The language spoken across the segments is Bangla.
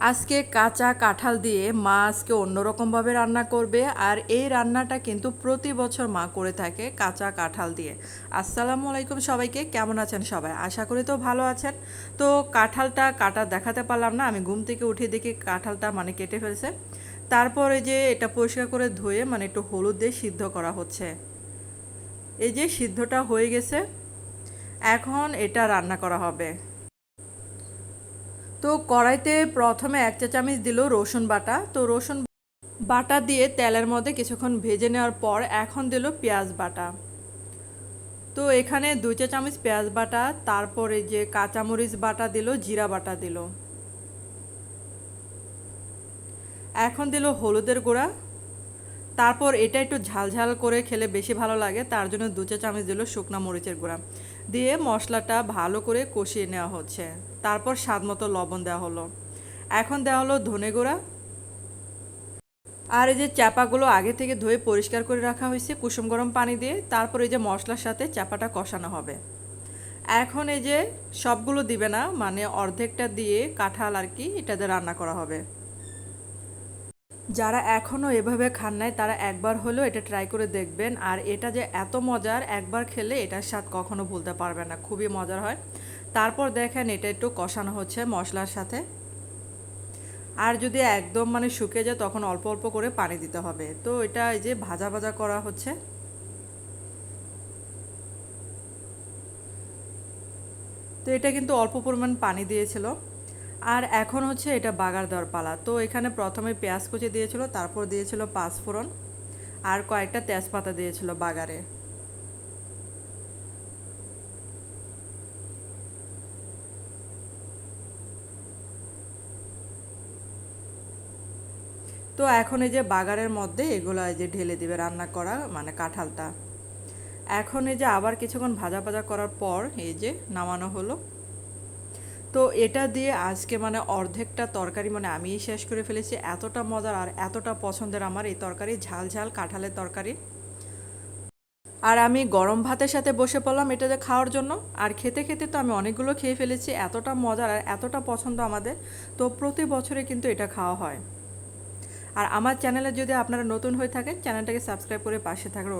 আজকে কাঁচা কাঁঠাল দিয়ে মা আজকে অন্যরকমভাবে রান্না করবে। আর এই রান্নাটা কিন্তু প্রতি বছর মা করে থাকে কাঁচা কাঁঠাল দিয়ে। আসসালামু আলাইকুম সবাইকে, কেমন আছেন সবাই? আশা করি তো ভালো আছেন। তো কাঁঠালটা কাটা দেখাতে পারলাম না, আমি ঘুম থেকে উঠে দেখি কাঁঠালটা মানে কেটে ফেলছে। তারপরে যে এটা পরিষ্কার করে ধুয়ে মানে একটু হলুদ দিয়ে সিদ্ধ করা হচ্ছে। এই যে সিদ্ধটা হয়ে গেছে, এখন এটা রান্না করা হবে। তো কড়াইতে প্রথমে 1 চা চামচ দিল রসুন বাটা। তো রসুন বাটা দিয়ে তেলের মধ্যে কিছুক্ষণ ভেজে নেওয়ার পর এখন দিল পেঁয়াজ বাটা। তো এখানে 2 চা চামচ পেঁয়াজ বাটা, তারপরে যে কাঁচামরিচ বাটা দিল, জিরা বাটা দিল, এখন দিল হলুদের গুঁড়া। তারপর এটা একটু ঝালঝাল করে খেলে বেশি ভালো লাগে, তার জন্য 2 চা চামচ দিল শুকনা মরিচের গুঁড়া দিয়ে মশলাটা ভালো করে কষিয়ে নেওয়া হচ্ছে। তারপর স্বাদ মতো লবণ দেওয়া হলো। এখন দেওয়া হলো ধনে গুঁড়া। আর এই যে চাপাগুলো আগে থেকে ধুয়ে পরিষ্কার করে রাখা হয়েছে কুসুম গরম পানি দিয়ে। তারপর এই যে মশলার সাথে চাপাটা কষানো হবে। এখন এই যে সবগুলো দিবে না, মানে অর্ধেকটা দিয়ে কাঁঠাল আর কি এটাতে রান্না করা হবে। যারা এখনও এভাবে খান নাই তারা একবার হলেও এটা ট্রাই করে দেখবেন। আর এটা যে এত মজার, একবার খেলে এটার স্বাদ কখনো ভুলতে পারবেন না, খুবই মজার হয়। তারপর দেখেন এটা একটু কষানো হচ্ছে মশলার সাথে। আর যদি একদম মানে শুকিয়ে যায় তখন অল্প অল্প করে পানি দিতে হবে। তো এটা এই যে ভাজা ভাজা করা হচ্ছে। তো এটা কিন্তু অল্প পরিমাণ পানি দিয়েছিল। আর এখন হচ্ছে এটা বাগার দেওয়ার পালা। তো এখানে প্রথমে পেঁয়াজ কুচি দিয়েছিল, তারপর দিয়েছিল পাঁচফোড়ন, আর কয়েকটা তেজপাতা দিয়েছিল বাগারে। তো এখন এই যে বাগারের মধ্যে এগুলো এই যে ঢেলে দিবে রান্না করা মানে কাঁঠালটা। এখন এই যে আবার কিছুক্ষণ ভাজা ভাজা করার পর এই যে নামানো হলো। তো এটা দিয়ে আজকে মানে অর্ধেকটা তরকারি মানে আমিই শেষ করে ফেলেছি। এতটা মজার আর এতটা পছন্দের আমার এই তরকারি, ঝাল ঝাল কাঁঠালের তরকারি। আর আমি গরম ভাতের সাথে বসে পড়লাম এটাতে খাওয়ার জন্য। আর খেতে খেতে তো আমি অনেকগুলো খেয়ে ফেলেছি, এতটা মজার আর এতটা পছন্দ আমাদের। তো প্রতি বছরে কিন্তু এটা খাওয়া হয়। আর আমার চ্যানেলে যদি আপনারা নতুন হয়ে থাকেন, চ্যানেলটাকে সাবস্ক্রাইব করে পাশে থাকার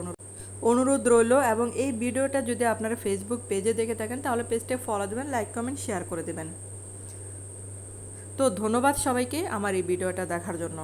অনুরোধ রইল। এবং এই ভিডিওটা যদি আপনারা ফেসবুক পেজে দেখে থাকেন তাহলে পেজটা ফলো দেবেন, লাইক কমেন্ট শেয়ার করে দেবেন। তো ধন্যবাদ সবাইকে আমার এই ভিডিওটা দেখার জন্য।